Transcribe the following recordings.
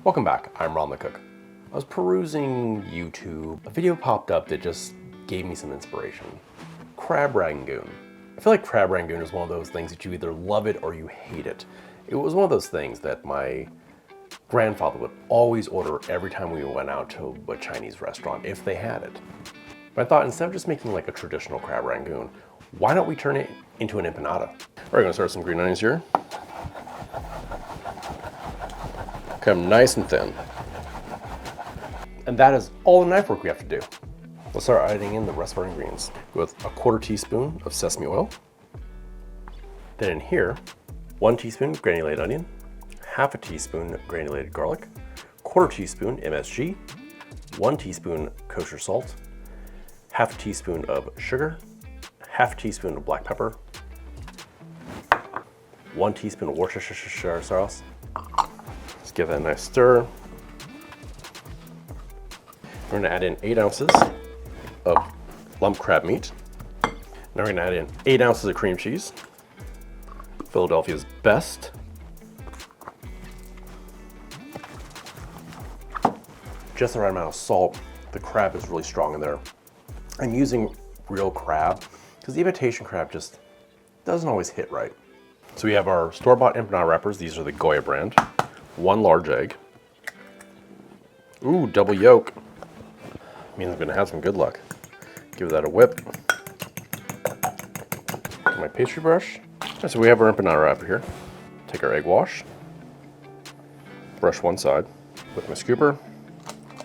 Welcome back, I'm Ron the Cook. I was perusing YouTube. A video popped up that just gave me some inspiration. Crab Rangoon. I feel like Crab Rangoon is one of those things that you either love it or you hate it. It was one of those things that my grandfather would always order every time we went out to a Chinese restaurant, if they had it. But I thought, instead of just making like a traditional Crab Rangoon, why don't we turn it into an empanada? We're gonna start with some green onions here. Cut them nice and thin. And that is all the knife work we have to do. Let's start adding in the rest of our ingredients with a 1/4 teaspoon of sesame oil. Then in here, 1 teaspoon granulated onion, 1/2 teaspoon granulated garlic, 1/4 teaspoon MSG, 1 teaspoon kosher salt, 1/2 teaspoon of sugar, 1/2 teaspoon of black pepper, 1 teaspoon of Worcestershire sauce. Let's give that a nice stir. We're gonna add in 8 ounces of lump crab meat. Now we're gonna add in 8 ounces of cream cheese, Philadelphia's best. Just the right amount of salt. The crab is really strong in there. I'm using real crab because the imitation crab just doesn't always hit right. So we have our store-bought empanada wrappers. These are the Goya brand. 1 large egg. Ooh, double yolk. Means I'm gonna have some good luck. Give that a whip. Get my pastry brush. So we have our empanada wrapper here. Take our egg wash. Brush one side with my scooper,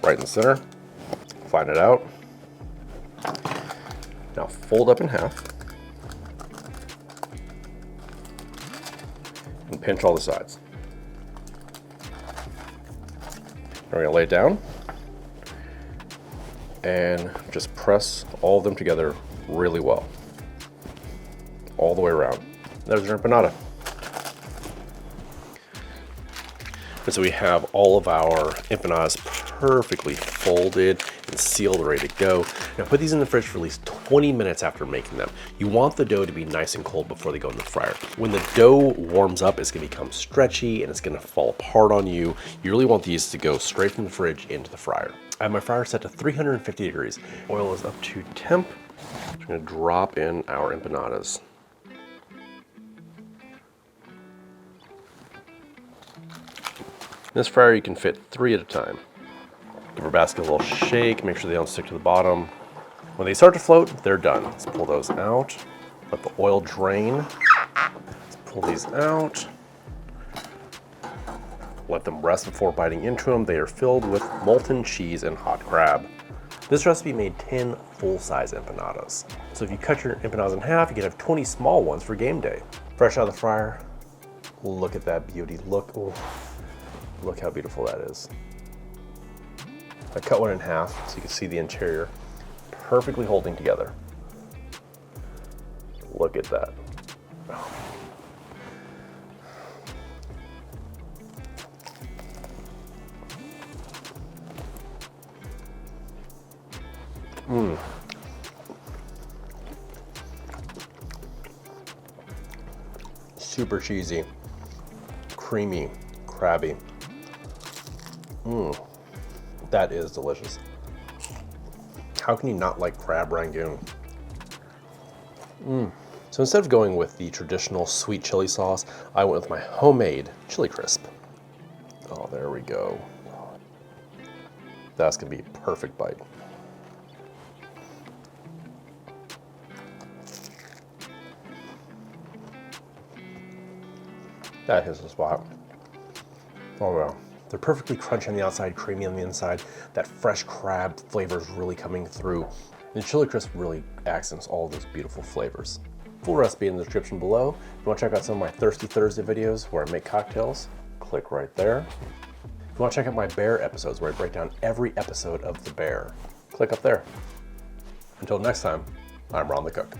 right in the center. Flatten it out. Now fold up in half. And pinch all the sides. We're gonna lay it down and just press all of them together really well. All the way around. There's your empanada. And so we have all of our empanadas perfectly folded and sealed, ready to go. Now put these in the fridge for at least 20 minutes after making them. You want the dough to be nice and cold before they go in the fryer. When the dough warms up, it's gonna become stretchy and it's gonna fall apart on you. You really want these to go straight from the fridge into the fryer. I have my fryer set to 350 degrees. Oil is up to temp. I'm gonna drop in our empanadas. In this fryer, you can fit 3 at a time. Give our basket a little shake, make sure they don't stick to the bottom. When they start to float, they're done. Let's pull those out. Let the oil drain. Let's pull these out. Let them rest before biting into them. They are filled with molten cheese and hot crab. This recipe made 10 full-size empanadas. So if you cut your empanadas in half, you can have 20 small ones for game day. Fresh out of the fryer. Look at that beauty. Look, ooh, look how beautiful that is. I cut one in half so you can see the interior perfectly holding together. Look at that. Super cheesy, creamy, crabby. That is delicious. How can you not like Crab Rangoon? So instead of going with the traditional sweet chili sauce, I went with my homemade chili crisp. Oh, there we go. That's gonna be a perfect bite. That hits the spot. Oh wow. They're perfectly crunchy on the outside, creamy on the inside. That fresh crab flavor is really coming through. And the chili crisp really accents all of those beautiful flavors. Full recipe in the description below. If you want to check out some of my Thirsty Thursday videos where I make cocktails, click right there. If you want to check out my bear episodes where I break down every episode of The Bear, click up there. Until next time, I'm Ron the Cook.